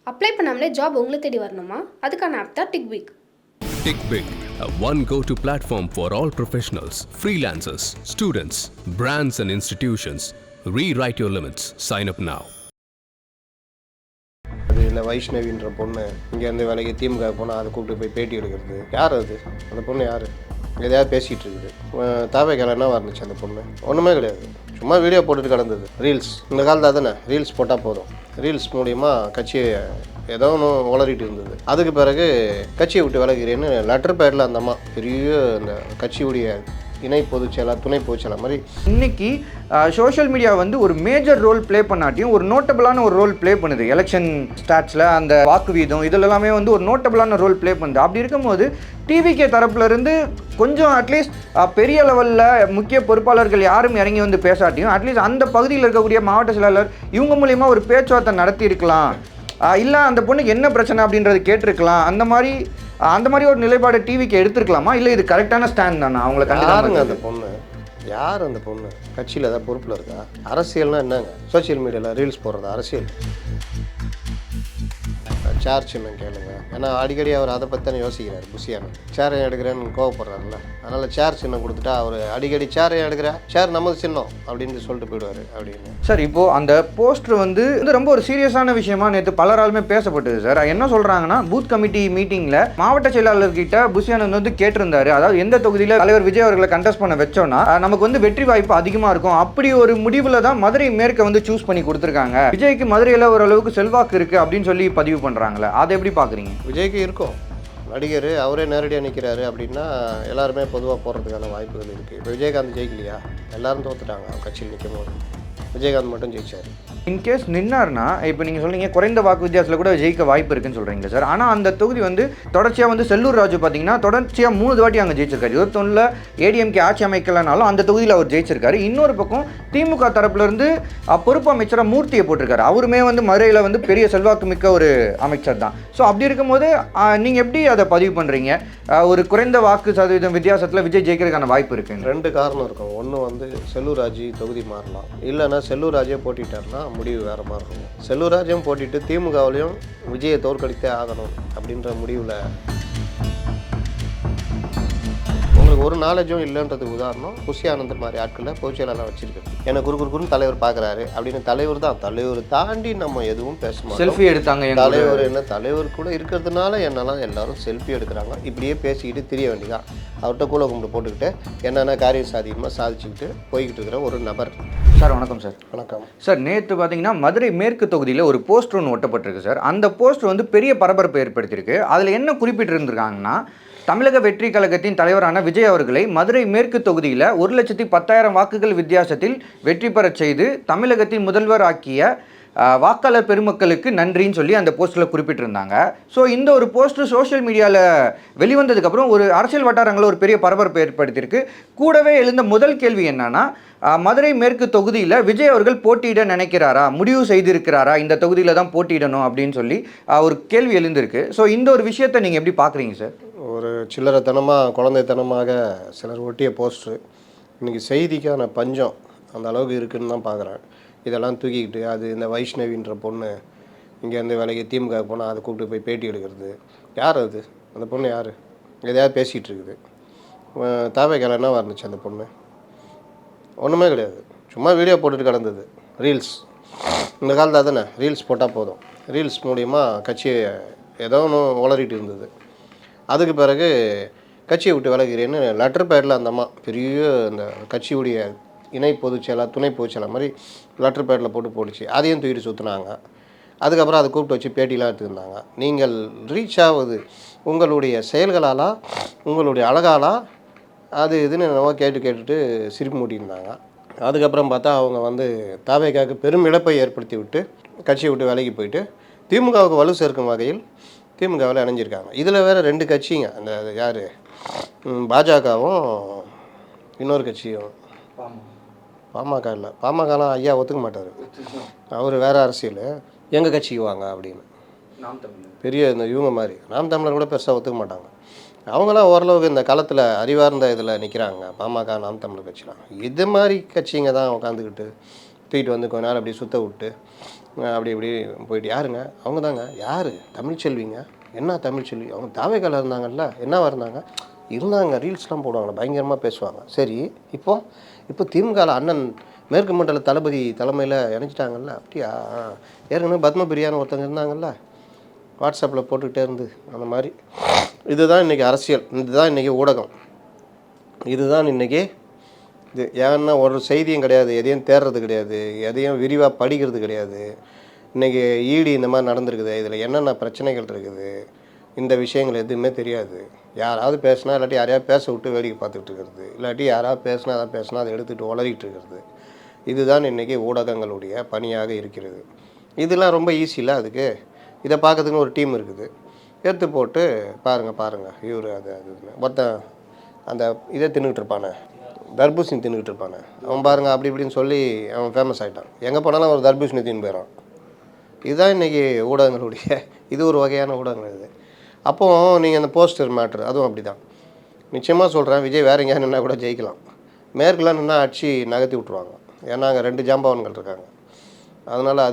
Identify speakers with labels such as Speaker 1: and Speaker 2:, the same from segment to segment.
Speaker 1: Apply பண்ணாமலே job உங்களை தேடி வரணுமா? அதுக்கான ஆப் தான் டிக்விக்.
Speaker 2: TickBig, a one go-to platform for all professionals, freelancers, students, brands and institutions. Rewrite your limits. Sign up now.
Speaker 3: அது இல்லை வைஷ்ணவின்ற பொண்ணு இங்கேருந்து வேலைக்கு திமுக போனால் அதை கூப்பிட்டு போய் பேட்டி எடுக்கிறது. யார் அது? அந்த பொண்ணு யார்? எதையாவது பேசிகிட்டு இருக்குது. தாவேக்கால என்ன வரணுச்சு அந்த பொண்ணு? ஒன்றுமே கிடையாது. சும்மா வீடியோ போட்டுட்டு கிடந்தது. ரீல்ஸ் இந்த காலத்தில் தானே ரீல்ஸ் போட்டால் போதும். ரீல்ஸ் மூலிமா கட்சியை ஏதோ ஒன்று உளறிட்டு இருந்தது. அதுக்கு பிறகு கட்சியை விட்டு விலகிறேன்னு லெட்டர் பேரில் அந்த அம்மா பெரிய இந்த கட்சியுடைய இணை பொதுச்செயலாளர் துணை பொதுச்செயலாளர் மாதிரி
Speaker 4: இன்னைக்கு சோஷியல் மீடியா வந்து ஒரு மேஜர் ரோல் ப்ளே பண்ணாட்டியும் ஒரு நோட்டபிளான ஒரு ரோல் ப்ளே பண்ணுது. எலெக்ஷன் ஸ்டாட்ஸில் அந்த வாக்கு வீதம் இதில் எல்லாமே வந்து ஒரு நோட்டபிளான ரோல் ப்ளே பண்ணுது. அப்படி இருக்கும்போது டிவிகே தரப்புலேருந்து கொஞ்சம் அட்லீஸ்ட் பெரிய லெவலில் முக்கிய பொறுப்பாளர்கள் யாரும் இறங்கி வந்து பேசாட்டியும் அட்லீஸ்ட் அந்த பகுதியில் இருக்கக்கூடிய மாவட்ட செயலாளர் இவங்க மூலிமா ஒரு பேச்சுவார்த்தை நடத்தி இருக்கலாம். இல்லை அந்த பொண்ணுக்கு என்ன பிரச்சனை அப்படின்றது கேட்டிருக்கலாம். அந்த மாதிரி ஒரு நிலைப்பாடு டிவிக்கு எடுத்துருக்கலாமா? இல்லை இது கரெக்டான ஸ்டாண்ட் தானே? அவங்கள
Speaker 3: யாருங்க அந்த பொண்ணு? யார் அந்த பொண்ணு? கட்சியில் ஏதாவது பொறுப்பில் இருக்கா? அரசியல்னால் என்னங்க? சோசியல் மீடியாவில் ரீல்ஸ் போடுறது அரசியல்? சேர் சின்னம் கேளுங்க. ஏன்னா அடிக்கடி அவர் அதை பற்றி தானே யோசிக்கிறார். புஷியான சேர் எடுக்கிறேன்னு கோவப்படுறாருல்ல. அதனால் சேர் சின்னம் கொடுத்துட்டா அவர் அடிக்கடி சேர் எடுக்கிற சேர் நமது சின்னம் அப்படின்னு சொல்லிட்டு போயிடுவார் அப்படின்னு.
Speaker 4: சார் இப்போது அந்த போஸ்டர் வந்து ரொம்ப ஒரு சீரியஸான விஷயமா நேற்று பலராலுமே பேசப்பட்டது சார். என்ன சொல்கிறாங்கன்னா பூத் கமிட்டி மீட்டிங்கில் மாவட்ட செயலாளர்கிட்ட புஷியானந்த் வந்து கேட்டிருந்தாரு. அதாவது எந்த தொகுதியில் தலைவர் விஜய் அவர்களை கண்டெஸ்ட் பண்ண வச்சோன்னா நமக்கு வந்து வெற்றி வாய்ப்பு அதிகமாக இருக்கும். அப்படி ஒரு முடிவில் தான் மதுரை மேற்கை வந்து சூஸ் பண்ணி கொடுத்துருக்காங்க. விஜய்க்கு மதுரையில் ஓரளவுக்கு செல்வாக்கு இருக்குது அப்படின்னு சொல்லி பதிவு பண்ணுறாங்க. அதை எப்படி பார்க்குறீங்க?
Speaker 3: விஜய்க்கு இருக்கும். நடிகர் அவரே நேரடியாக நிற்கிறாரு அப்படின்னா எல்லாருமே பொதுவாக போடுறதுக்கான வாய்ப்புகள் இருக்குது. இப்போ விஜயகாந்த் ஜெயிக்கலையா? எல்லாரும் தோத்துட்டாங்க. அவர் கட்சியில் நிற்கும் போது விஜயகாந்த் மட்டும் ஜெயிச்சார்.
Speaker 4: இன்கேஸ் நின்னார்னா இப்போ நீங்கள் சொல்றீங்க குறைந்த வாக்கு வித்தியாசத்தில் கூட ஜெயிக்க வாய்ப்பு இருக்குன்னு சொல்கிறீங்க சார். ஆனால் அந்த தொகுதி வந்து தொடர்ச்சியாக வந்து செல்லூர் ராஜு பார்த்தீங்கன்னா தொடர்ச்சியாக 3 வாட்டி அங்கே ஜெயிச்சிருக்காரு. 21ல் ஏடிஎம்கே ஆட்சி அமைக்கலனாலும் அந்த தொகுதியில் அவர் ஜெயிச்சிருக்காரு. இன்னொரு பக்கம் திமுக தரப்புலேருந்து பொறுப்பு அமைச்சராக மூர்த்தியை போட்டிருக்காரு. அவருமே வந்து மதுரையில் வந்து பெரிய செல்வாக்கு மிக்க ஒரு அமைச்சர் தான். ஸோ அப்படி இருக்கும்போது நீங்கள் எப்படி அதை பதிவு பண்ணுறீங்க? ஒரு குறைந்த வாக்கு சதவீதம் வித்தியாசத்தில் விஜய் ஜெயிக்கிறதுக்கான வாய்ப்பு இருக்குது.
Speaker 3: 2 காரணம் இருக்கும். ஒன்று வந்து செல்லூர் ராஜு தொகுதி மாறலாம். இல்லைன்னா செல்லூர் ராஜே போட்டிட்டார்னா முடிவு வேறு மாதிரி இருக்கும். செல்லூர் ராஜையும் போட்டிட்டு திமுகவிலையும் விஜயை தோற்கடித்தே ஆகணும் அப்படின்ற முடிவில் உங்களுக்கு ஒரு நாலேஜும் இல்லைன்றதுக்கு உதாரணம் புஷியானந்தர் மாதிரி ஆட்களை பொதுச்செயலாளர் வச்சிருக்கு. ஏன்னா குறுன்னு தலைவர் பார்க்குறாரு அப்படின்னு தலைவர் தான். தலைவர் தாண்டி நம்ம எதுவும் பேச மாட்டோம்.
Speaker 4: செல்ஃபி எடுத்தாங்க
Speaker 3: தலைவர். என்ன தலைவர் கூட இருக்கிறதுனால என்னெல்லாம் எல்லாரும் செல்ஃபி எடுக்கிறாங்க. இப்படியே பேசிக்கிட்டு தெரிய வேண்டியதான். அவர்கிட்ட கூட கும்பிட்டு போட்டுக்கிட்டு என்னென்ன காரியம் சாதிக்கமாக சாதிச்சுக்கிட்டு போய்கிட்டு இருக்கிற ஒரு நபர்.
Speaker 4: சார் வணக்கம் சார்.
Speaker 3: வணக்கம்
Speaker 4: சார். நேற்று பார்த்தீங்கன்னா மதுரை மேற்கு தொகுதியில் ஒரு போஸ்டர் ஒன்று ஒட்டப்பட்டிருக்கு சார். அந்த போஸ்டர் வந்து பெரிய பரபரப்பை ஏற்படுத்தியிருக்கு. அதில் என்ன குறிப்பிட்டிருந்திருக்காங்கன்னா தமிழக வெற்றி கழகத்தின் தலைவரான விஜய் அவர்களை மதுரை மேற்கு தொகுதியில் 1,10,000 வாக்குகள் வித்தியாசத்தில் வெற்றி பெறச் செய்து தமிழகத்தின் முதல்வர் ஆக்கிய வாக்காளர் பெருமக்களுக்கு நன்றின்னு சொல்லி அந்த போஸ்டரில் குறிப்பிட்டிருந்தாங்க. ஸோ இந்த ஒரு போஸ்டர் சோஷியல் மீடியாவில் வெளிவந்ததுக்கப்புறம் ஒரு அரசியல் வட்டாரங்களில் ஒரு பெரிய பரபரப்பை ஏற்படுத்தியிருக்கு. கூடவே எழுந்த முதல் கேள்வி என்னன்னா மதுரை மேற்கு தொகுதியில் விஜய் அவர்கள் போட்டியிட நினைக்கிறாரா, முடிவு செய்திருக்கிறாரா இந்த தொகுதியில் தான் போட்டியிடணும் அப்படின்னு சொல்லி ஒரு கேள்வி எழுந்திருக்கு. ஸோ இந்த ஒரு விஷயத்தை நீங்கள் எப்படி பார்க்குறீங்க சார்?
Speaker 3: ஒரு சில்லறைத்தனமாக குழந்தைத்தனமாக சிலர் ஒட்டிய போஸ்ட்ரு இன்றைக்கி செய்திக்கான பஞ்சம் அந்த அளவுக்கு இருக்குதுன்னு தான் பார்க்குறேன். இதெல்லாம் தூக்கிக்கிட்டு அது இந்த வைஷ்ணவின்ற பொண்ணு இங்கேருந்து வேலைக்கு திமுக போனால் அதை கூப்பிட்டு போய் பேட்டி எடுக்கிறது. யார் அது? அந்த பொண்ணு யார்? எதையாவது பேசிகிட்டு இருக்குது. தாவேக்கால என்ன வரணுச்சு அந்த பொண்ணு? ஒன்றுமே கிடையாது. சும்மா வீடியோ போட்டுட்டு கிடந்தது. ரீல்ஸ் இந்த காலத்தில் தானே ரீல்ஸ் போட்டால் போதும். ரீல்ஸ் மூலிமா கட்சியை ஏதோ ஒன்று உளறிட்டு இருந்தது. அதுக்கு பிறகு கட்சியை விட்டு விலகிறேன்னு லெட்டர் பேரில் அந்த அம்மா பெரிய இந்த கட்சியுடைய இணை பொதுச்செயலாளர் துணை பொதுச்செயலாளர் மாதிரி லெட்டர் பேரில் போட்டுச்சு. அதையும் தூக்கிட்டு சுற்றுனாங்க. அதுக்கப்புறம் அதை கூப்பிட்டு வச்சு பேட்டிலாம் எடுத்துருந்தாங்க. நீங்கள் ரீச் ஆகுது உங்களுடைய செயல்களாலா உங்களுடைய அழகாலா அது இதுன்னு என்னவோ கேட்டுட்டு சிரிப்பு மூட்டியிருந்தாங்க. அதுக்கப்புறம் பார்த்தா அவங்க வந்து தாவேக்காவுக்கு பெரும் இழப்பை ஏற்படுத்தி விட்டு கட்சியை விட்டு வேலைக்கு போயிட்டு திமுகவுக்கு வலு சேர்க்கும் வகையில் திமுகவில் இணைஞ்சிருக்காங்க. இதில் வேறு 2 கட்சிங்க. அந்த யார் பாஜகவும் இன்னொரு கட்சியும் பாமக இல்லை. பாமகலாம் ஐயா ஒத்துக்க மாட்டார். அவர் வேறு அரசியல். எங்கள் கட்சிக்கு வாங்க அப்படின்னு பெரிய இந்த இவங்க மாதிரி நாம் தமிழர் கூட பெருசாக ஒத்துக்க மாட்டாங்க. அவங்களாம் ஓரளவுக்கு இந்த காலத்தில் அறிவார்ந்த இதில் நிற்கிறாங்க. பாமக நாம் தமிழர் கட்சிலாம் இது மாதிரி கட்சிங்க தான் உட்காந்துக்கிட்டு தூக்கிட்டு வந்து கொஞ்ச நேரம் அப்படி சுற்ற விட்டு அப்படி இப்படி போயிட்டு யாருங்க அவங்க தாங்க யார் தமிழ்ச்செல்விங்க என்ன தமிழ்ச்செல்வி அவங்க தாவேக்கால இருந்தாங்கல்ல என்னவா இருந்தாங்க ரீல்ஸ்லாம் போடுவாங்க பயங்கரமாக பேசுவாங்க சரி இப்போ திமுகவில் அண்ணன் மேற்கு மண்டல தளபதி தலைமையில் இணைச்சிட்டாங்கல்ல அப்படியா ஏற்கனவே பத்மபிரியான்னு ஒருத்தங்க இருந்தாங்கல்ல வாட்ஸ்அப்பில் போட்டுக்கிட்டே இருந்து அந்த மாதிரி இதுதான் இன்றைக்கி அரசியல், இதுதான் இன்றைக்கி ஊடகம், இதுதான் இன்றைக்கி இது. ஏன்னா ஒரு செய்தியும் கிடையாது, எதையும் தேடுறது கிடையாது, எதையும் விரிவாக படிக்கிறது கிடையாது. இன்றைக்கி ஈடி இந்த மாதிரி நடந்திருக்குது, இதில் என்னென்ன பிரச்சனைகள் இருக்குது, இந்த விஷயங்கள் எதுவுமே தெரியாது. யாராவது பேசினா இல்லாட்டி யாரையாவது பேச விட்டு வேடிக்கை பார்த்துக்கிட்டு இருக்கிறது, இல்லாட்டி யாராவது பேசினா அதை எடுத்துகிட்டு உளறிட்டு இருக்கிறது. இதுதான் இன்றைக்கி ஊடகங்களுடைய பணியாக இருக்கிறது. இதெல்லாம் ரொம்ப ஈஸி இல்லை அதுக்கு. இதை பார்க்கறதுக்குன்னு ஒரு டீம் இருக்குது, எடுத்து போட்டு பாருங்கள் இவர் அது ஒருத்தன் அந்த இதை தின்னுக்கிட்டு இருப்பானே தர்பூசணி தின்னுக்கிட்டு இருப்பானே அவன் பாருங்கள் அப்படி இப்படின்னு சொல்லி அவன் ஃபேமஸ் ஆகிட்டான். எங்கே போனாலும் ஒரு தர்பூசணி தின்னு போயிடான். இதுதான் இன்றைக்கி ஊடகங்களுடைய இது ஒரு வகையான ஊடகங்கள் இது. அப்போது நீங்கள் அந்த போஸ்டர் மேட்ரு அதுவும் அப்படி தான். நிச்சயமாக சொல்கிறேன், விஜய் வேறு எங்கேயா நின்னா கூட ஜெயிக்கலாம். மேற்குலாம் நின்னா அடிச்சு நகர்த்தி விட்ருவாங்க. ஏன்னா அங்கே 2 ஜாம்பவான்கள் இருக்காங்க. அதனால்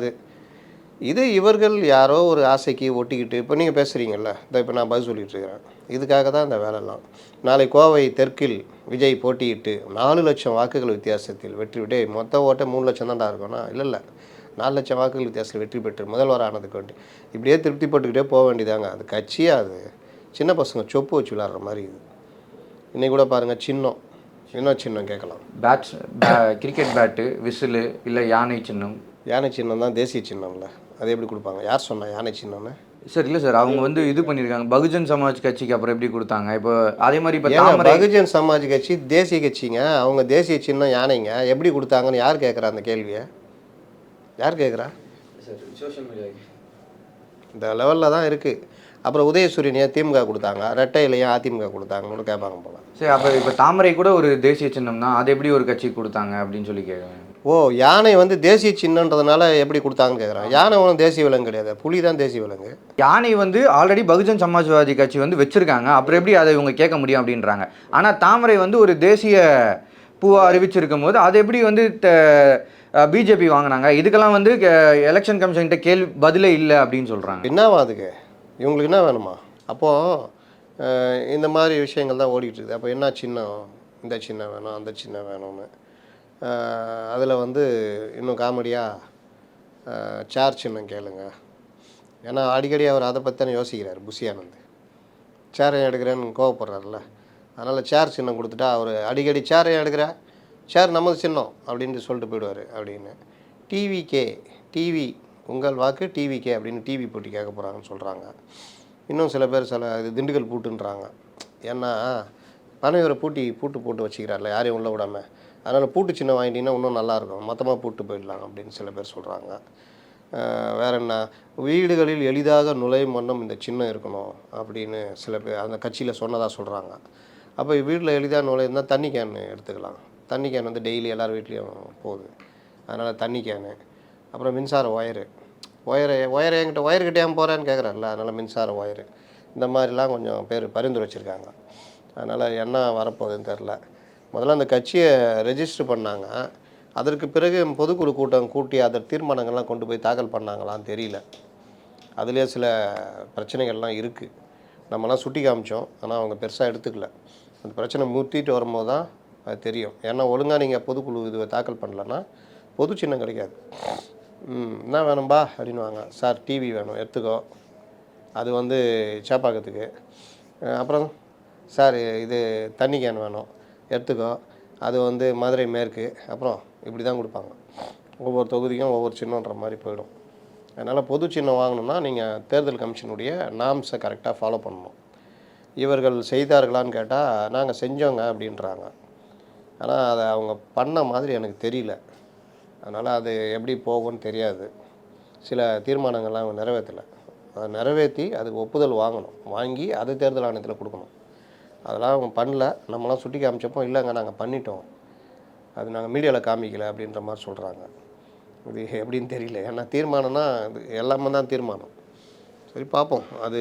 Speaker 3: இது இவர்கள் யாரோ ஒரு ஆசைக்கு ஒட்டிக்கிட்டு இப்போ நீங்கள் பேசுகிறீங்கல்ல, இப்போ நான் பதில் சொல்லிகிட்டு இருக்கிறேன். இதுக்காக தான் இந்த வேலைலாம். நாளை கோவை தெற்கில் விஜய் போட்டியிட்டு 4 லட்சம் வாக்குகள் வித்தியாசத்தில் வெற்றி விட்டு மொத்த ஓட்டை 3 லட்சம் தான்டா இருக்கும்னா இல்லை 4 லட்சம் வாக்குகள் வித்தியாசத்தில் வெற்றி பெற்று முதல்வர் ஆனதுக்கு வேண்டி இப்படியே திருப்தி பட்டுக்கிட்டே போக வேண்டியதாங்க. அது கட்சியாக அது சின்ன பசங்க சொப்பு வச்சு விளாட்ற மாதிரி இது. இன்னைக்கு கூட பாருங்கள் சின்னம் கேட்கலாம்.
Speaker 4: கிரிக்கெட் பேட்டு, விசிலு, இல்லை யானை சின்னம்
Speaker 3: தான் தேசிய சின்னம்ல. அது எப்படி கொடுப்பாங்க? யார் சொன்னா யானை சின்னம்னு?
Speaker 4: சார் இல்லை சார், அவங்க இது பண்ணியிருக்காங்க பகுஜன் சமாஜ் கட்சிக்கு. அப்புறம் எப்படி கொடுத்தாங்க? இப்போ அதே மாதிரி இப்போ
Speaker 3: பகுஜன் சமாஜ் கட்சி தேசிய கட்சிங்க, அவங்க தேசிய சின்னம் யானைங்க. எப்படி கொடுத்தாங்கன்னு யார் கேட்குறா? அந்த கேள்வியை யார் கேட்குறா?
Speaker 4: சோஷியல் மீடியா
Speaker 3: இந்த லெவலில் தான் இருக்குது. அப்புறம் உதயசூரியன் ஏன் திமுக கொடுத்தாங்க, ரெட்டையில் ஏன் அதிமுக கொடுத்தாங்கன்னு கேட்பாங்க போல.
Speaker 4: சரி, அப்போ இப்போ தாமரை கூட ஒரு தேசிய சின்னம்னா அது எப்படி ஒரு கட்சிக்கு கொடுத்தாங்க அப்படின்னு சொல்லி கேட்குறேன்.
Speaker 3: ஓ, யானை தேசிய சின்னன்றதுனால எப்படி கொடுத்தாங்கன்னு கேட்குறாங்க. யானை ஒன்றும் தேசிய விலங்கு கிடையாது, புலி தான் தேசிய விலங்கு.
Speaker 4: யானை ஆல்ரெடி பகுஜன் சமாஜ்வாதி கட்சி வச்சுருக்காங்க, அப்புறம் எப்படி அதை இவங்க கேட்க முடியும் அப்படின்றாங்க. ஆனால் தாமரை ஒரு தேசிய பூவாக அறிவிச்சிருக்கும் போது அது எப்படி பிஜேபி வாங்கினாங்க? இதுக்கெல்லாம் எலெக்ஷன் கமிஷன்கிட்ட பதிலே இல்லை அப்படின்னு சொல்கிறாங்க.
Speaker 3: என்னவா அதுக்கு இவங்களுக்கு என்ன வேணுமா? அப்போது இந்த மாதிரி விஷயங்கள் தான் ஓடிட்டு இருக்குது. அப்போ என்ன சின்னம், இந்த சின்னம் வேணும் அந்த சின்னம் வேணும்னு. அதில் இன்னும் காமெடியாக சேர் சின்னம் கேளுங்க. ஏன்னா அடிக்கடி அவர் அதை பற்றி தானே யோசிக்கிறார். புஷி ஆனந்த் சேர் ஏன் எடுக்கிறேன்னு கோவப்படுறாருல, அதனால் சேர் சின்னம் கொடுத்துட்டா அவர் அடிக்கடி சேர் ஏன் எடுக்கிற, சேர் நமது சின்னம் அப்படின்ட்டு சொல்லிட்டு போயிடுவார். அப்படின்னு டிவி உங்கள் வாக்கு டிவிகே அப்படின்னு டிவி போட்டி கேட்க போகிறாங்கன்னு சொல்கிறாங்க. இன்னும் சில பேர் இது திண்டுக்கல் பூட்டுன்றாங்க. ஏன்னா பனைவரை பூட்டு போட்டு வச்சுக்கிறார்ல, யாரையும் உள்ள விடாமல். அதனால் பூட்டு சின்னம் வாங்கிட்டீங்கன்னா இன்னும் நல்லாயிருக்கும், மொத்தமாக பூட்டு போயிடலாம் அப்படின்னு சில பேர் சொல்கிறாங்க. வேறு என்ன, வீடுகளில் எளிதாக நுழையும் வண்ணம் இந்த சின்னம் இருக்கணும் அப்படின்னு சில பேர் அந்த கட்சியில் சொன்னதாக சொல்கிறாங்க. அப்போ வீட்டில் எளிதாக நுழையிருந்தால் தண்ணி கேன் எடுத்துக்கலாம். தண்ணி கேன் டெய்லி எல்லார் வீட்லேயும் போகுது, அதனால் தண்ணி கேனு. அப்புறம் மின்சார ஒயரு என்கிட்ட ஒயர்கிட்ட ஏன் போகிறேன்னு கேட்குறாருல, அதனால் மின்சார ஒயரு. இந்த மாதிரிலாம் கொஞ்சம் பேர் பரிந்துரை வச்சுருக்காங்க. அதனால் என்ன வரப்போகுதுன்னு தெரில. முதல்ல அந்த கட்சியை ரெஜிஸ்டர் பண்ணாங்க, அதற்கு பிறகு பொதுக்குழு கூட்டம் கூட்டி அதர் தீர்மானங்கள்லாம் கொண்டு போய் தாக்கல் பண்ணாங்களான்னு தெரியல. அதுலேயே சில பிரச்சனைகள்லாம் இருக்குது. நம்மலாம் சுட்டி காமிச்சோம், ஆனால் அவங்க பெருசாக எடுத்துக்கல. அந்த பிரச்சனை மூர்த்திட்டு வரும்போது தான் அது தெரியும். ஏன்னா ஒழுங்காக நீங்கள் பொதுக்குழு இது தாக்கல் பண்ணலன்னா பொது சின்னம் கிடைக்காது. என்ன வேணும்பா அப்படின்வாங்க. சார் டிவி வேணும் எடுத்துக்கோ, அது சேப்பாக்கத்துக்கு. அப்புறம் சார் இது தண்ணி கேன் வேணும் எடுத்துக்கோ, அது மதுரை மேற்கு. அப்புறம் இப்படி தான் கொடுப்பாங்க. ஒவ்வொரு தொகுதிக்கும் ஒவ்வொரு சின்னன்ற மாதிரி போயிடும். அதனால் பொது சின்னம் வாங்கணுன்னா நீங்கள் தேர்தல் கமிஷனுடைய நாம்ஸை கரெக்டாக ஃபாலோ பண்ணணும். இவர்கள் செய்தார்களான்னு கேட்டால் நாங்கள் செஞ்சோங்க அப்படின்றாங்க. ஆனால் அதை அவங்க பண்ண மாதிரி எனக்கு தெரியல. அதனால் அது எப்படி போகும்னு தெரியாது. சில தீர்மானங்கள்லாம் அவங்க நிறைவேற்றலை. அதை நிறைவேற்றி அதுக்கு ஒப்புதல் வாங்கி அதை தேர்தல் ஆணையத்தில் கொடுக்கணும். அதெல்லாம் அவங்க பண்ணல. நம்மளாம் சுட்டி காமிச்சப்போ இல்லைங்க நாங்கள் பண்ணிட்டோம், அது நாங்கள் மீடியாவில் காமிக்கலை அப்படின்ற மாதிரி சொல்கிறாங்க. இது எப்படின்னு தெரியல. ஏன்னா தீர்மானம்னா இது எல்லாமே தான் தீர்மானம். சரி பார்ப்போம், அது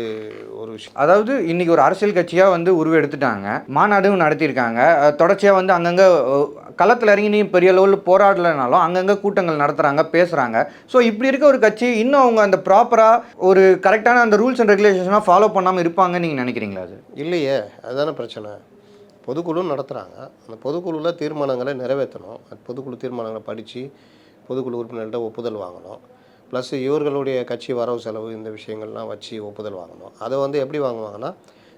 Speaker 3: ஒரு விஷயம்.
Speaker 4: அதாவது இன்னைக்கு ஒரு அரசியல் கட்சியாக வந்து உருவெடுத்துட்டாங்க, மாநாடும் நடத்தியிருக்காங்க, தொடர்ச்சியாக வந்து அங்கங்கே களத்தில் இறங்கி நீ பெரிய லெவலில் போராடலைனாலும் அங்கங்கே கூட்டங்கள் நடத்துகிறாங்க, பேசுகிறாங்க. ஸோ இப்படி இருக்க ஒரு கட்சி இன்னும் அவங்க அந்த ப்ராப்பராக ஒரு கரெக்டான அந்த ரூல்ஸ் அண்ட் ரெகுலேஷன்ஸ்லாம் ஃபாலோ பண்ணாமல் இருப்பாங்கன்னு நீங்கள் நினைக்கிறீங்களா? அது
Speaker 3: இல்லையே, அதுதானே பிரச்சனை. பொதுக்குழு நடத்துகிறாங்க, அந்த பொதுக்குழுவில் தீர்மானங்களை நிறைவேற்றணும். அந்த பொதுக்குழு தீர்மானங்களை படித்து பொதுக்குழு உறுப்பினர்கள்ட்ட ஒப்புதல் வாங்கணும். ப்ளஸ் இவர்களுடைய கட்சி வரவு செலவு இந்த விஷயங்கள்லாம் வச்சு ஒப்புதல் வாங்கணும். அதை வந்து எப்படி வாங்குவாங்கன்னா,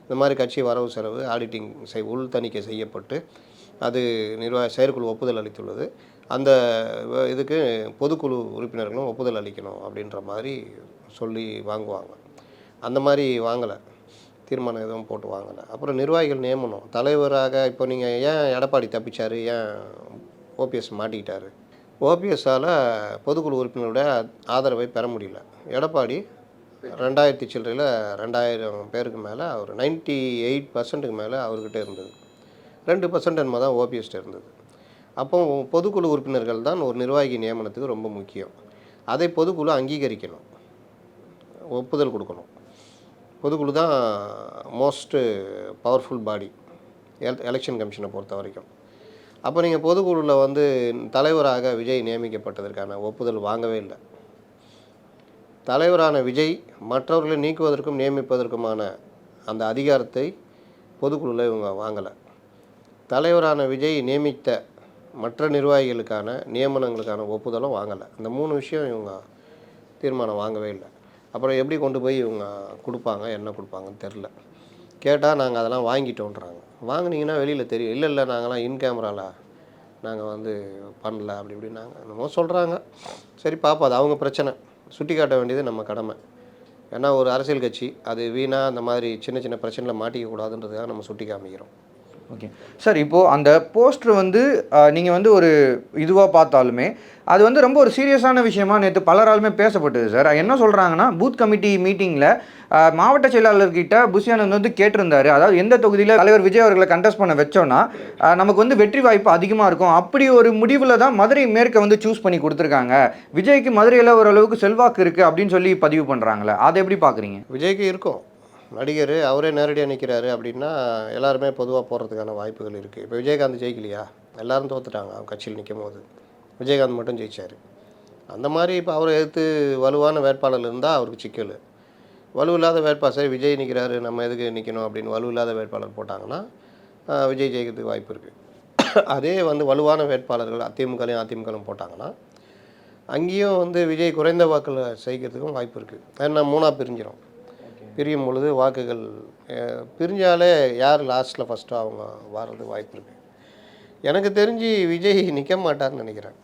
Speaker 3: இந்த மாதிரி கட்சி வரவு செலவு ஆடிட்டிங் உள் தணிக்கை செய்யப்பட்டு அது செயற்குழு ஒப்புதல் அளித்துள்ளது, அந்த இதுக்கு பொதுக்குழு உறுப்பினர்களும் ஒப்புதல் அளிக்கணும் அப்படின்ற மாதிரி சொல்லி வாங்குவாங்க. அந்த மாதிரி வாங்கலை, தீர்மானம் எதுவும் போட்டு வாங்கலை. அப்புறம் நிர்வாகிகள் நியமனம், தலைவராக இப்போ நீங்கள் ஏன் எடப்பாடி தப்பிச்சார், ஏன் ஓபிஎஸ் மாட்டிக்கிட்டார்? ஓபிஎஸ்ஸால் பொதுக்குழு உறுப்பினரோட ஆதரவை பெற முடியல. எடப்பாடி 2000 சில்லறையில் 2000 பேருக்கு மேலே, அவர் 98% மேலே அவர்கிட்ட இருந்தது. 2% என்னமோ தான் ஓபிஎஸ்ட்ட இருந்தது. அப்போ பொதுக்குழு உறுப்பினர்கள் தான் ஒரு நிர்வாகி நியமனத்துக்கு ரொம்ப முக்கியம். அதை பொதுக்குழு அங்கீகரிக்கணும், ஒப்புதல் கொடுக்கணும். பொதுக்குழு தான் மோஸ்ட்டு பவர்ஃபுல் பாடி எலெக்ஷன் கமிஷனை பொறுத்த வரைக்கும். அப்போ நீங்கள் பொதுக்குழுவில் வந்து தலைவராக விஜய் நியமிக்கப்பட்டதற்கான ஒப்புதல் வாங்கவே இல்லை. தலைவரான விஜய் மற்றவர்களை நீக்குவதற்கும் நியமிப்பதற்குமான அந்த அதிகாரத்தை பொதுக்குழுவில் இவங்க வாங்கலை. தலைவரான விஜய் நியமித்த மற்ற நிர்வாகிகளுக்கான நியமனங்களுக்கான ஒப்புதலும் வாங்கலை. இந்த 3 விஷயம் இவங்க தீர்மானம் வாங்கவே இல்லை. அப்புறம் எப்படி கொண்டு போய் இவங்க கொடுப்பாங்க, என்ன கொடுப்பாங்கன்னு தெரில. கேட்டால் நாங்கள் அதெல்லாம் வாங்கிட்டோன்றாங்க. வாங்கினீங்கன்னா வெளியில் தெரியும். இல்லை நாங்களாம் இன் கேமராவில் நாங்கள் வந்து பண்ணல அப்படி இப்படின்னாங்க, என்னமோ சொல்கிறாங்க. சரி பார்ப்போம், அது அவங்க பிரச்சனை. சுட்டி காட்ட வேண்டியது நம்ம கடமை. ஏன்னா ஒரு அரசியல் கட்சி அது வீணாக அந்த மாதிரி சின்ன சின்ன பிரச்சனையில் மாட்டிக்கக்கூடாதுன்றதுக்காக நம்ம சுட்டி காமிக்கிறோம்.
Speaker 4: ஓகே சார், இப்போது அந்த போஸ்டர் வந்து நீங்கள் வந்து ஒரு இதுவாக பார்த்தாலுமே அது வந்து ரொம்ப ஒரு சீரியஸான விஷயமா நேற்று பலராலுமே பேசப்பட்டது சார். என்ன சொல்கிறாங்கன்னா, பூத் கமிட்டி மீட்டிங்கில் மாவட்ட செயலாளர்கிட்ட புஷி ஆனந்த் வந்து கேட்டிருந்தாரு, அதாவது எந்த தொகுதியில் தலைவர் விஜய் அவர்களை கண்டெஸ்ட் பண்ண வச்சோன்னா நமக்கு வந்து வெற்றி வாய்ப்பு அதிகமாக இருக்கும், அப்படி ஒரு முடிவில் தான் மதுரை மேற்கை வந்து சூஸ் பண்ணி கொடுத்துருக்காங்க, விஜய்க்கு மதுரையில் ஓரளவுக்கு செல்வாக்கு இருக்குது அப்படின்னு சொல்லி பதிவு பண்ணுறாங்களே, அதை எப்படி பார்க்குறீங்க?
Speaker 3: விஜய்க்கு இருக்கும், நடிகர் அவரே நேரடியாக நிற்கிறாரு அப்படின்னா எல்லாருமே பொதுவாக போகிறதுக்கான வாய்ப்புகள் இருக்குது. இப்போ விஜயகாந்த் ஜெயிக்கலையா, எல்லாரும் தோற்றுட்டாங்க அவங்க கட்சியில் நிற்கும் போது, விஜயகாந்த் மட்டும் ஜெயிச்சார். அந்த மாதிரி இப்போ அவரை எதிர்த்து வலுவான வேட்பாளர் இருந்தால் அவருக்கு சிக்கல். வலுவில்லாத வேட்பாளர், சரி விஜய் நிற்கிறாரு நம்ம எதுக்கு நிற்கணும் அப்படின்னு வலுவில்லாத வேட்பாளர் போட்டாங்கன்னா விஜய் ஜெயிக்கிறதுக்கு வாய்ப்பு இருக்குது. அதே வந்து வலுவான வேட்பாளர்கள் அதிமுகலையும் போட்டாங்கன்னா அங்கேயும் வந்து விஜய் குறைந்த வாக்கில் ஜெயிக்கிறதுக்கும் வாய்ப்பு இருக்குது. ஏன்னா 3ஆக பிரிஞ்சிடும். பிரியும் பொழுது வாக்குகள் பிரிஞ்சாலே யார் லாஸ்ட்டில் ஃபஸ்ட்டு அவங்க வர்றதுக்கு வாய்ப்பு இருக்குது. எனக்கு தெரிஞ்சு விஜய் நிற்க மாட்டார்னு நினைக்கிறேன்.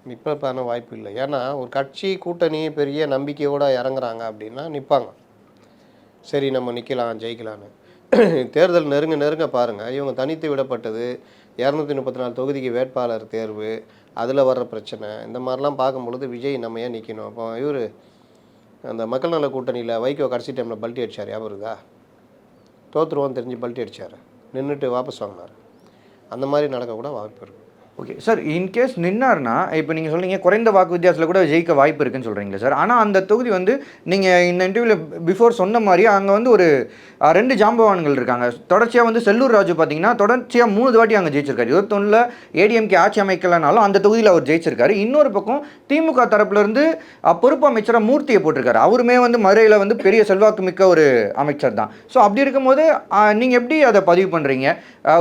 Speaker 3: நிற்பப்பான வாய்ப்பு இல்லை. ஏன்னா ஒரு கட்சி கூட்டணி பெரிய நம்பிக்கையோடு இறங்குறாங்க அப்படின்னா நிற்பாங்க, சரி நம்ம நிற்கலாம் ஜெயிக்கலான்னு. தேர்தல் நெருங்க பாருங்கள், இவங்க தனித்து விடப்பட்டது, 234 தொகுதிக்கு வேட்பாளர் தேர்வு, அதில் வர்ற பிரச்சனை, இந்த மாதிரிலாம் பார்க்கும் பொழுது விஜய் நம்ம ஏன் நிற்கணும்? அப்போ இவர் அந்த மக்கள் நல கூட்டணியில் வைகோ கடைசி டைமில் பல்ட்டி அடித்தார், ஞாபகம் இருக்கா? தோற்றுருவோன்னு தெரிஞ்சு பல்ட்டி அடித்தார், நின்றுட்டு வாபஸ் வாங்கினார். அந்த மாதிரி நடக்கக்கூட வாய்ப்பு இருக்குது.
Speaker 4: ஓகே சார், இன்கேஸ் நின்னார்னா இப்போ நீங்கள் சொல்கிறீங்க குறைந்த வாக்கு வித்தியாசத்தில் கூட ஜெயிக்க வாய்ப்பு இருக்குன்னு சொல்கிறீங்களா சார்? ஆனால் அந்த தொகுதி வந்து நீங்கள் இந்த இன்டர்வியூவில் பிஃபோர் சொன்ன மாதிரி அங்கே வந்து ஒரு 2 ஜாம்பவான்கள் இருக்காங்க. தொடர்ச்சியாக வந்து செல்லூர் ராஜு பார்த்தீங்கன்னா தொடர்ச்சியாக 3 வாட்டி அங்கே ஜெயிச்சிருக்காரு. 21 ஏடிஎம்கே ஆட்சி அமைக்கலனாலும் அந்த தொகுதியில் அவர் ஜெயிச்சிருக்காரு. இன்னொரு பக்கம் திமுக தரப்புலேருந்து பொறுப்பு அமைச்சராக மூர்த்தியை போட்டிருக்காரு. அவருமே வந்து மதுரையில் வந்து பெரிய செல்வாக்கு மிக்க ஒரு அமைச்சர் தான். ஸோ அப்படி இருக்கும்போது நீங்கள் எப்படி அதை பதிவு பண்ணுறீங்க?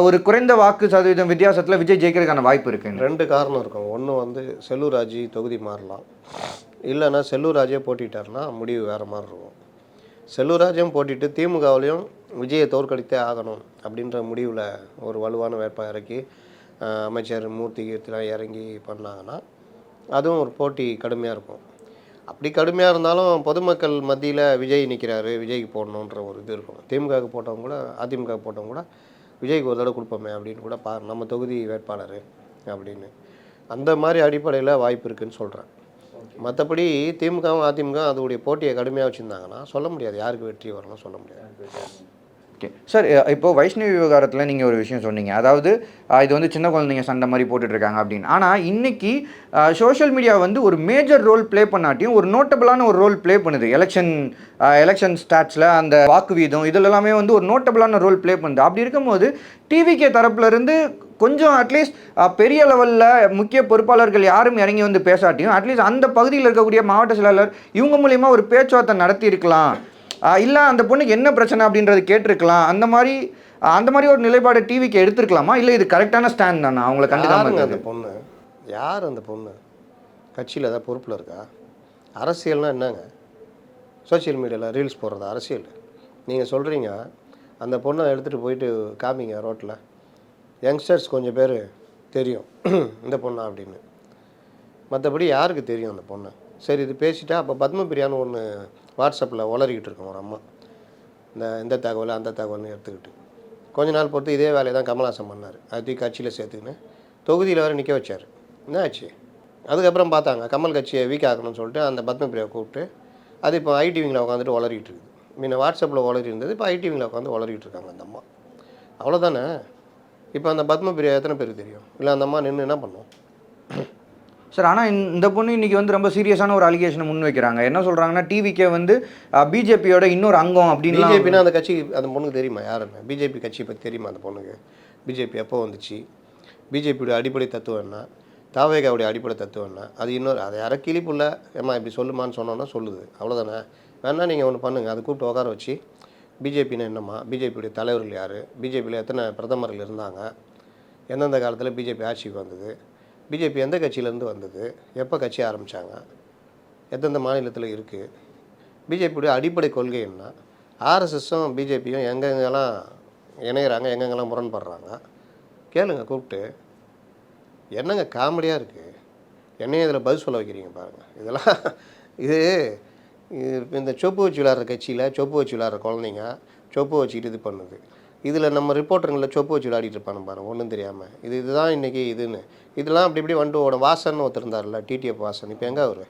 Speaker 4: ஒரு குறைந்த வாக்கு சதவீதம் வித்தியாசத்தில் விஜய் ஜெயிக்கிறதுக்கான வாய்ப்பு இருக்கு?
Speaker 3: 2 காரணம் இருக்கும். ஒன்று வந்து செல்லூர் ராஜு தொகுதி மாறலாம், இல்லைன்னா செல்லூர் ராஜே போட்டிட்டார்னா முடிவு வேறு மாதிரி இருக்கும். செல்லூர் ராஜையும் போட்டிட்டு திமுகவிலையும் விஜயை தோற்கடித்தே ஆகணும் அப்படின்ற முடிவில் ஒரு வலுவான வேட்பாளர் இறக்கி அமைச்சர் மூர்த்தி கீர்த்திலாம் இறங்கி பண்ணாங்கன்னா அதுவும் ஒரு போட்டி கடுமையாக இருக்கும். அப்படி கடுமையாக இருந்தாலும் பொதுமக்கள் மத்தியில் விஜய் நிற்கிறாரு, விஜய்க்கு போடணுன்ற ஒரு இது இருக்கும். திமுகவுக்கு போட்டவங்க கூட அதிமுக போட்டவங்க கூட விஜய்க்கு ஒரு தடவை கொடுப்போமே அப்படின்னு கூட நம்ம தொகுதி வேட்பாளர் அப்படின்னு அந்த மாதிரி அடிப்படையில் வாய்ப்பு இருக்குதுன்னு சொல்கிறேன். மற்றபடி திமுகவும் அதிமுக அதோடைய போட்டியை கடுமையாக வச்சுருந்தாங்கன்னா சொல்ல முடியாது, யாருக்கு வெற்றி வரணும் சொல்ல முடியாது.
Speaker 4: ஓகே சார், இப்போ வைஷ்ணவி விவகாரத்தில் நீங்கள் ஒரு விஷயம் சொன்னீங்க, அதாவது இது வந்து சின்ன குழந்தைங்க சண்டை மாதிரி போட்டுட்ருக்காங்க அப்படின்னு. ஆனால் இன்னைக்கு சோஷியல் மீடியா வந்து ஒரு மேஜர் ரோல் ப்ளே பண்ணாட்டியும் ஒரு நோட்டபிளான ஒரு ரோல் ப்ளே பண்ணுது. எலெக்ஷன் ஸ்டாட்ஸில் அந்த வாக்கு வீதம் இதில் எல்லாமே வந்து ஒரு நோட்டபிளான ரோல் ப்ளே பண்ணுது. அப்படி இருக்கும்போது டிவிகே தரப்புலேருந்து கொஞ்சம் அட்லீஸ்ட் பெரிய லெவலில் முக்கிய பொறுப்பாளர்கள் யாரும் இறங்கி வந்து பேசாட்டியும் அட்லீஸ்ட் அந்த பகுதியில் இருக்கக்கூடிய மாவட்ட செயலாளர் இவங்க மூலிமா ஒரு பேச்சுவார்த்தை நடத்தியிருக்கலாம், இல்லை அந்த பொண்ணுக்கு என்ன பிரச்சனை அப்படின்றது கேட்டிருக்கலாம். அந்த மாதிரி ஒரு நிலைப்பாடு டிவிக்கு எடுத்துருக்கலாமா, இல்லை இது கரெக்டான ஸ்டாண்ட் தானே அவங்கள கண்டுக்காம?
Speaker 3: அந்த பொண்ணு யார்? அந்த பொண்ணு கட்சியில் ஏதாவது பொறுப்பில் இருக்கா? அரசியல்னால் என்னங்க? சோஷியல் மீடியாவில் ரீல்ஸ் போடுறது அரசியல்? நீங்கள் சொல்கிறீங்க அந்த பொண்ணை எடுத்துகிட்டு போயிட்டு காமிங்க ரோட்டில், யங்ஸ்டர்ஸ் கொஞ்சம் பேர் தெரியும் இந்த பொண்ணா அப்படின்னு. மற்றபடி யாருக்கு தெரியும் அந்த பொண்ணு? சரி, இது பேசிட்டா அப்போ பத்மபிரியான்னு ஒன்று வாட்ஸ்அப்பில் உளறிக்கிட்டு இருக்கோம் ஒரு அம்மா, இந்த தகவல் அந்த தகவல்னு எடுத்துக்கிட்டு. கொஞ்ச நாள் பொறுத்து இதே வேலையை தான் கமல்ஹாசன் பண்ணார். அது கட்சியில் சேர்த்துக்கின்னு தொகுதியில் வேறு நிற்க வச்சார். என்ன ஆச்சு? அதுக்கப்புறம் பார்த்தாங்க கமல் கட்சியை வீக் ஆக்கணும்னு சொல்லிட்டு அந்த பத்மபிரியாவை கூப்பிட்டு அது இப்போ ஐடிவிங்கில் உட்காந்துட்டு உளறிக்கிட்டு இருக்குது. முன்ன வாட்ஸ்அப்பில் உளறி இருந்தது, இப்போ ஐடிவிங்கில் உட்காந்து உளறிக்கிட்டு இருக்காங்க அந்த அம்மா. அவ்வளோதானே? இப்போ அந்த பத்மபிரியா எத்தனை பேருக்கு தெரியும்? இல்லை அந்த அம்மா நின்று என்ன பண்ணும்
Speaker 4: சார்? ஆனால் இந்த பொண்ணு இன்றைக்கி வந்து ரொம்ப சீரியஸான ஒரு அலிகேஷனை முன் வைக்கிறாங்க. என்ன சொல்கிறாங்கன்னா, டிவிக்கே வந்து பிஜேபியோட இன்னொரு அங்கம் அப்படின்னு.
Speaker 3: பிஜேபினா அந்த கட்சி அந்த பொண்ணுக்கு தெரியுமா யாருன்னு? பிஜேபி கட்சியை பற்றி தெரியுமா அந்த பொண்ணுக்கு? பிஜேபி எப்போ வந்துச்சு? பிஜேபியோட அடிப்படை தத்துவம் என்ன? தாவேகாவுடைய அடிப்படை தத்துவம் என்ன? அது இன்னொரு அதை யாரை கிளிப்புள்ள ஏமா இப்படி சொல்லுமான்னு சொன்னோன்னா சொல்லுது. அவ்வளோதானே? வேணா நீங்கள் ஒன்று பண்ணுங்கள், அதை கூப்பிட்டு உட்கார வச்சு பிஜேபின்னா என்னம்மா, பிஜேபியுடைய தலைவர்கள் யார், பிஜேபியில் எத்தனை பிரதமர்கள் இருந்தாங்க, எந்தெந்த காலத்தில் பிஜேபி ஆட்சிக்கு வந்தது, பிஜேபி எந்த கட்சியிலேருந்து வந்தது, எப்போ கட்சி ஆரம்பித்தாங்க, எந்தெந்த மாநிலத்தில் இருக்குது, பிஜேபியுடைய அடிப்படை கொள்கை என்ன, ஆர்எஸ்எஸும் பிஜேபியும் எங்கெங்கெல்லாம் இணைகிறாங்க, எங்கெங்கெல்லாம் முரண்படுறாங்க கேளுங்க கூப்பிட்டு. என்னங்க காமெடியாக இருக்குது? என்னையும் இதில் பதில் சொல்ல வைக்கிறீங்க பாருங்கள். இதெல்லாம் இது இந்த சொப்பு வச்சு விளாட்ற கட்சியில் சொப்பு வச்சு விளாட்ற குழந்தைங்க சொப்பு வச்சுக்கிட்டு இது பண்ணுது. இதில் நம்ம ரிப்போர்ட்டருங்களில் சொப்பு வச்சு விளையாடிட்டு இருப்பானு பாருங்கள் ஒன்றும் தெரியாமல். இதுதான் இன்றைக்கி இதுன்னு இதெல்லாம் அப்படி இப்படி வந்துட்டு ஓட. வாசன் ஒருத்தர் இருந்தார்ல, டிடிஎஃப் வாசன், இப்போ எங்கே அவர்?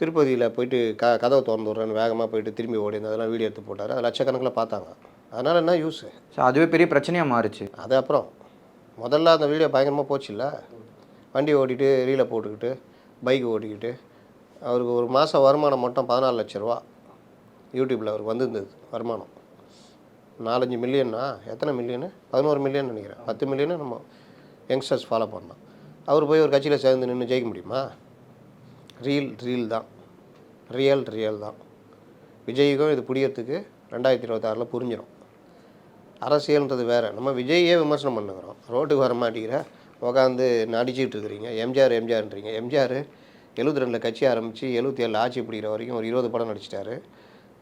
Speaker 3: திருப்பதியில் போயிட்டு கதவை திறந்து விட்றேன்னு வேகமாக போயிட்டு திரும்பி ஓடி அதெல்லாம் வீடியோ எடுத்து போட்டார். அது லட்சக்கணக்கில் பார்த்தாங்க. அதனால் என்ன யூஸு?
Speaker 4: அதுவே பெரிய பிரச்சனையாக மாறிச்சு.
Speaker 3: அது அப்புறம் முதல்ல அந்த வீடியோ பயங்கரமாக போச்சுல்ல. வண்டி ஓட்டிகிட்டு ரீலை போட்டுக்கிட்டு பைக் ஓட்டிக்கிட்டு அவருக்கு ஒரு மாதம் வருமானம் மட்டும் 14 லட்ச ரூபா யூடியூப்பில் அவருக்கு வந்திருந்தது வருமானம். 4-5 மில்லியன்னா எத்தனை மில்லியனு? 11 மில்லியன் நினைக்கிறேன். 10 மில்லியனு நம்ம யங்ஸ்டர்ஸ் ஃபாலோ பண்ணோம். அவர் போய் ஒரு கட்சியில் சேர்ந்து நின்று ஜெயிக்க முடியுமா? ரீல் தான், ரியல் தான். விஜய்க்கும் இது புரியறதுக்கு 2026 புரிஞ்சிடும். அரசியல்ன்றது வேறு. நம்ம விஜய்யே விமர்சனம் பண்ணுகிறோம், ரோட்டுக்கு வர மாட்டேங்கிற உட்காந்து நடிச்சிட்டு இருக்கிறீங்க. எம்ஜிஆர்ன்றீங்க. எம்ஜிஆர் 72 கட்சி ஆரம்பித்து 77 ஆட்சி பிடிக்கிற வரைக்கும் ஒரு 20 படம் நடிச்சிட்டாரு.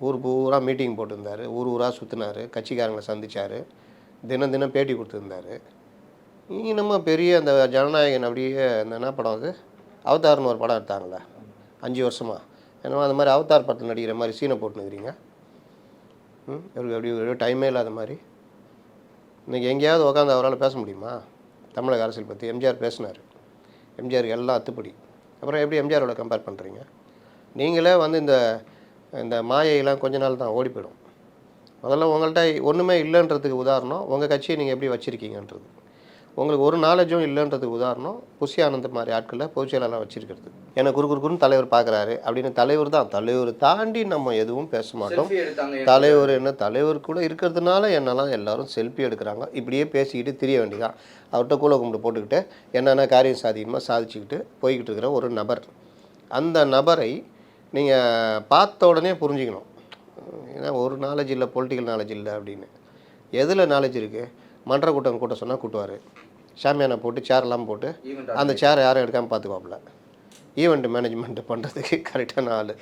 Speaker 3: ஊர் பூரா மீட்டிங் போட்டிருந்தார், ஊராக சுற்றினார், கட்சிக்காரங்களை சந்தித்தார், தினம் பேட்டி கொடுத்துருந்தார். நீங்கள் நம்ம பெரிய அந்த ஜனநாயகன் அப்படியே அந்த என்ன படம் அது அவதார்னு ஒரு படம் எடுத்தாங்களே 5 வருஷமாக, ஏன்னா அந்த மாதிரி அவதார் படத்தில் நடிக்கிற மாதிரி சீனை போட்டுனுக்கிறீங்க. அப்படி டைமே இல்லாத மாதிரி. இன்றைக்கி எங்கேயாவது உட்காந்து அவரால் பேச முடியுமா தமிழக அரசியல் பற்றி? எம்ஜிஆர் பேசினார், எம்ஜிஆருக்கு எல்லாம் அத்துப்படி. அப்புறம் எப்படி எம்ஜிஆரோட கம்பேர் பண்ணுறீங்க? நீங்களே வந்து இந்த மாயையெல்லாம் கொஞ்ச நாள் தான் ஓடி போயிடும். முதல்ல உங்கள்கிட்ட ஒன்றுமே இல்லைன்றதுக்கு உதாரணம் உங்கள் கட்சியை நீங்கள் எப்படி வச்சுருக்கீங்கன்றது. உங்களுக்கு ஒரு நாலேஜும் இல்லைன்றதுக்கு உதாரணம் புஷி ஆனந்த் மாதிரி ஆட்களை பொதுச்செயலாளர் வச்சுருக்கிறது. ஏன்னா குறுக்குன்னு தலைவர் பார்க்குறாரு அப்படின்னு தலைவர் தான். தலைவர் தாண்டி நம்ம எதுவும் பேச மாட்டோம். தலைவர் கூட இருக்கிறதுனால என்னெல்லாம் எல்லாரும் செல்ஃபி எடுக்கிறாங்க. இப்படியே பேசிக்கிட்டு திரிய வேண்டியதான். அவர்கிட்ட கூலை கும்பிட்டு போட்டுக்கிட்டு என்னென்ன காரியம் சாதிக்கணுமோ சாதிச்சுக்கிட்டு போய்கிட்டு இருக்கிற ஒரு நபர். அந்த நபரை நீங்கள் பார்த்த உடனே புரிஞ்சுக்கணும். ஏன்னா ஒரு நாலேஜ் இல்லை, பொலிட்டிக்கல் நாலேஜ் இல்லை அப்படின்னு. எதில் நாலேஜ் இருக்குது? மன்ற கூட்ட சொன்னால் கூட்டுவார், ஷாமியானா போட்டு சேரெல்லாம் போட்டு அந்த சேரை யாரும் எடுக்காமல் பார்த்துக்குவாப்புல. ஈவெண்ட் மேனேஜ்மெண்ட் பண்ணுறதுக்கு கரெக்டான ஆள்.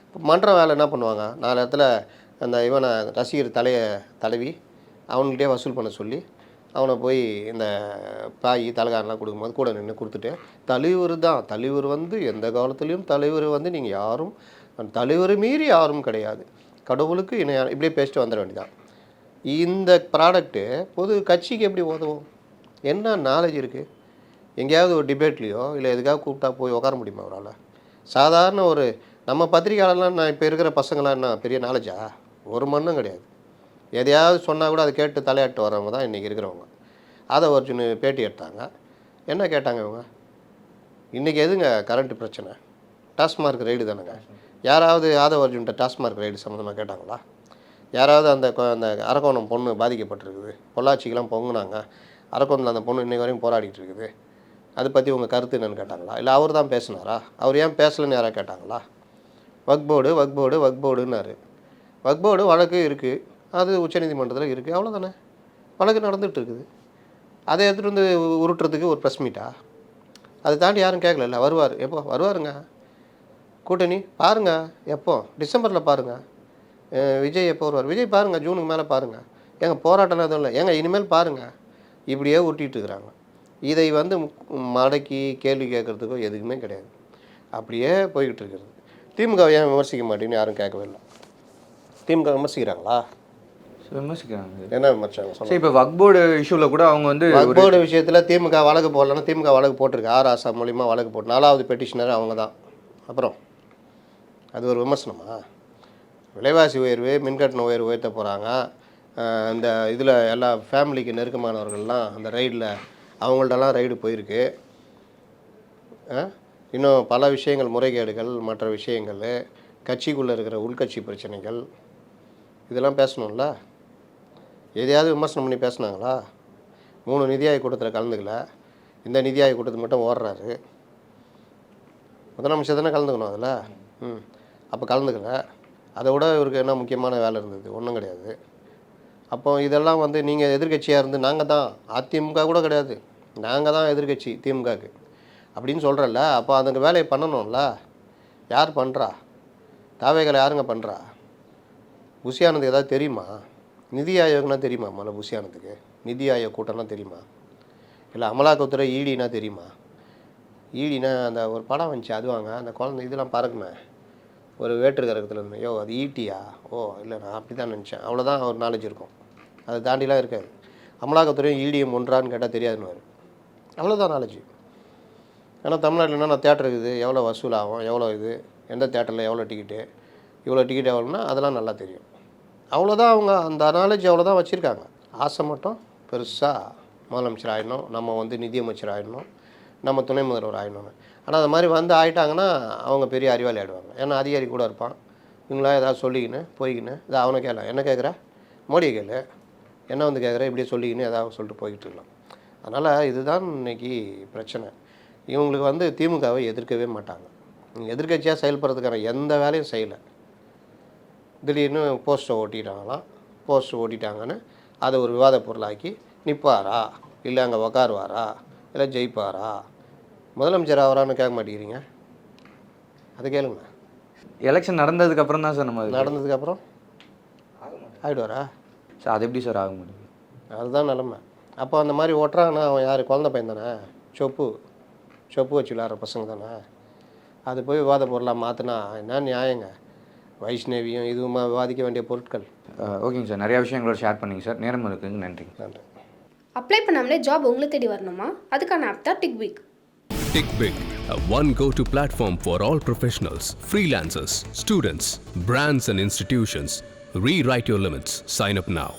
Speaker 3: இப்போ மன்ற வேலை என்ன பண்ணுவாங்க? 4 இடத்துல அந்த இவனை ரசிகர் தலைவி அவன்கிட்டே வசூல் பண்ண சொல்லி அவனை போய் இந்த பாய் தலைகாரெலாம் கொடுக்கும்போது கூட நின்று கொடுத்துட்டு தலைவர் வந்து எந்த காலத்துலேயும் தலைவர் வந்து நீங்கள் யாரும் தலைவர் மீறி யாரும் கிடையாது, கடவுளுக்கு இணையான இப்படியே பேசிட்டு வந்துட வேண்டியதான். இந்த ப்ராடக்ட்டு பொது கட்சிக்கு எப்படி உதவும்? என்ன நாலேஜ் இருக்குது? எங்கேயாவது ஒரு டிபேட்லேயோ இல்லை எதுக்காக கூப்பிட்டா போய் உட்கார முடியுமா அவரால்? சாதாரண ஒரு நம்ம பத்திரிக்கையாளர்லாம் நான் இப்போ இருக்கிற பசங்களாம் என்ன பெரிய நாலேஜா? ஒரு மண்ணும் கிடையாது. எதையாவது சொன்னால் கூட அதை கேட்டு தலையாட்டு வரவங்க தான் இன்றைக்கி இருக்கிறவங்க. ஆதவ அர்ஜுன் பேட்டி எடுத்தாங்க. என்ன கேட்டாங்க இவங்க? இன்றைக்கி எதுங்க கரண்ட் பிரச்சனை? டாஸ்மார்க் ரைடு தானேங்க. யாராவது ஆதவ அர்ஜுன்கிட்ட டாஸ்மார்க் ரைடு சம்மந்தமாக கேட்டாங்களா? யாராவது அந்த அரக்கோணம் பொண்ணு பாதிக்கப்பட்டிருக்குது, பொள்ளாச்சிக்கெலாம் பொங்குனாங்க, அரக்கோணத்தில் அந்த பொண்ணு இன்றைக்கு வரைக்கும் போராடிட்டு இருக்குது, அதை பற்றி உங்கள் கருத்து என்னன்னு கேட்டாங்களா? இல்லை அவர் தான் பேசினாரா? அவர் ஏன் பேசலைன்னு யாராவது கேட்டாங்களா? வக்போர்டுன்னாரு. வக்போர்டு வழக்கு இருக்குது, அது உச்சநீதிமன்றத்தில் இருக்குது, அவ்வளோதானே. வழக்கு நடந்துகிட்டு இருக்குது. அதை எடுத்துகிட்டு வந்து உருட்டுறதுக்கு ஒரு ப்ரெஸ் மீட்டா? அதை தாண்டி யாரும் கேட்கல. வருவார். எப்போ வருவாருங்க கூட்டணி? பாருங்கள் எப்போ? டிசம்பரில் பாருங்கள். விஜய் எப்போ வருவார்? விஜய் பாருங்கள் ஜூனுக்கு மேலே பாருங்கள். ஏங்க போராட்டம்லாம் எதுவும் இல்லை. ஏங்க இனிமேல் பாருங்கள். இப்படியே ஊட்டிகிட்டு இருக்கிறாங்க. இதை வந்து மடக்கி கேள்வி கேட்குறதுக்கோ எதுக்குமே கிடையாது. அப்படியே போய்கிட்டு இருக்கிறது. திமுக ஏன் விமர்சிக்க மாட்டேன்னு யாரும் கேட்கவே இல்லை. திமுக விமர்சிக்கிறாங்களா?
Speaker 4: விமர்சிக்கிறாங்க.
Speaker 3: என்ன விமர்சனம்
Speaker 4: சரி, இப்போ வக்போர்டு இஷ்யூவில் கூட அவங்க வந்து
Speaker 3: வக்போர்டு விஷயத்தில் திமுக வழக்கு போடலன்னா திமுக வழக்கு போட்டிருக்கு. ஆராசா மூலிமா வழக்கு போட்டு 4வது பெட்டிஷனர் அவங்க தான். அப்புறம் அது ஒரு விமர்சனமா? விலைவாசி உயர்வு, மின்கட்டண உயர்வு உயர்த்த போகிறாங்க. இந்த இதில் எல்லா ஃபேமிலிக்கு நெருக்கமானவர்கள்லாம் அந்த ரைடில் அவங்கள்ட்டலாம் ரைடு போயிருக்கு. இன்னும் பல விஷயங்கள், முறைகேடுகள், மற்ற விஷயங்கள், கட்சிக்குள்ளே இருக்கிற உள்கட்சி பிரச்சனைகள், இதெல்லாம் பேசணும்ல. எதையாவது விமர்சனம் பண்ணி பேசுனாங்களா? 3 நிதி ஆயோக் கூட்டத்தில் கலந்துக்கல. இந்த நிதி ஆயோக் கூட்டத்தில் மட்டும் ஓடுறாரு. முதலமைச்சர் தானே கலந்துக்கணும் அதில். அப்போ கலந்துக்கல. அதை விட இவருக்கு என்ன முக்கியமான வேலை இருந்தது? ஒன்றும் கிடையாது. அப்போ இதெல்லாம் வந்து நீங்கள் எதிர்கட்சியாக இருந்து நாங்கள் தான், அதிமுக கூட கிடையாது, நாங்கள் தான் எதிர்கட்சி திமுகவுக்கு அப்படின்னு சொல்கிறல்ல. அப்போ அந்த வேலையை பண்ணணும்ல. யார் பண்ணுறா? தாவேகளை யாருங்க பண்ணுறா? புஷி ஆனந்துக்கு ஏதாவது தெரியுமா? நிதி ஆயோக்னா தெரியுமா? முதல்ல புஷி ஆனந்துக்கு நிதி ஆயோக் கூட்டம்னா தெரியுமா? இல்லை அமலாக்கத்துறை ஈடினா தெரியுமா? ஈடினா அந்த ஒரு படம் வந்துச்சு, அது வாங்க அந்த குழந்தை இதெல்லாம் பாருக்குமே, ஒரு வேற்று கரகத்தில் இருந்து, யோ அது ஈட்டியா? ஓ இல்லை, நான் அப்படி தான் நினச்சேன். அவ்வளோதான் ஒரு நாலேஜ் இருக்கும். அதை தாண்டிலாம் இருக்காது. அமலாக்கத்துறையும் ஈடியும் ஒன்றான்னு கேட்டால் தெரியாதுன்னு. அவ்வளோதான் நாலேஜ். ஏன்னா தமிழ்நாட்டில் என்னென்ன தேட்டர் இருக்குது, எவ்வளோ வசூல் ஆகும், எவ்வளோ இது, எந்த தேட்டரில் எவ்வளோ டிக்கெட்டு, இவ்வளோ டிக்கெட் எவ்வளோன்னா அதெல்லாம் நல்லா தெரியும். அவ்வளோதான். அவங்க அந்த நாலேஜ் அவ்வளோதான் வச்சுருக்காங்க. ஆசை மட்டும் பெருசாக முதலமைச்சர் ஆகிடணும், நம்ம வந்து நிதியமைச்சர் ஆகிடணும், நம்ம துணை முதல்வர் ஆகிடணும்னு. ஆனால் அது மாதிரி வந்து ஆகிட்டாங்கன்னா அவங்க பெரிய அறிவாளி ஆகிடுவாங்க. ஏன்னா அதிகாரி கூட இருப்பான். இவங்களா ஏதாவது சொல்லிக்கின்னு போய்க்கின்னு இதை அவனை கேட்கலாம். என்ன கேட்குற? மோடியை கேளு. என்ன வந்து கேட்குற? இப்படியே சொல்லிக்கின்னு ஏதாவது சொல்லிட்டு போய்கிட்டு இருக்கலாம். அதனால் இதுதான் இன்றைக்கி பிரச்சனை. இவங்களுக்கு வந்து திமுகவை எதிர்க்கவே மாட்டாங்க. எதிர்கட்சியாக செயல்படுறதுக்கான எந்த வேலையும் செய்யலை. திடீர்னு போஸ்ட்டை ஓட்டிட்டாங்களாம். போஸ்ட் ஓட்டிட்டாங்கன்னு அதை ஒரு விவாத பொருளாக்கி நிற்பாரா, இல்லை அங்கே உக்காருவாரா, இல்லை ஜெயிப்பாரா, முதலமைச்சர் ஆகிறான்னு கேட்க மாட்டேங்கிறீங்க. அது கேளுங்க.
Speaker 4: எலெக்ஷன் நடந்ததுக்கப்புறம் தான் சார் நம்ம
Speaker 3: நடந்ததுக்கப்புறம் ஆகிடுவாரா
Speaker 4: சார்? அது எப்படி சார் ஆக முடியும்?
Speaker 3: அதுதான் நிலமை. அப்போ அந்த மாதிரி ஓட்டுறாங்கன்னா அவன் யார்? குழந்தை பையன் தானே. சொப்பு வச்சு விளாட்ற பசங்க தானே. அது போய் விவாத பொருளாக மாற்றினா என்ன நியாயங்க? வைஷ்ணவியும் இதுவுமா விவாதிக்க வேண்டிய பொருட்கள்.
Speaker 4: ஓகேங்க சார், நிறையா விஷயங்களோட ஷேர் பண்ணிங்க சார். நேரம் இருக்குங்க. நன்றி.
Speaker 1: அப்ளை பண்ணாமலே ஜாப் உங்களை தேடி வரணுமா? அதுக்கான ஆப் தான் டிக்பிக்.
Speaker 2: TickBig, a one go-to platform for all professionals, freelancers, students, brands and institutions. Rewrite your limits. Sign up now.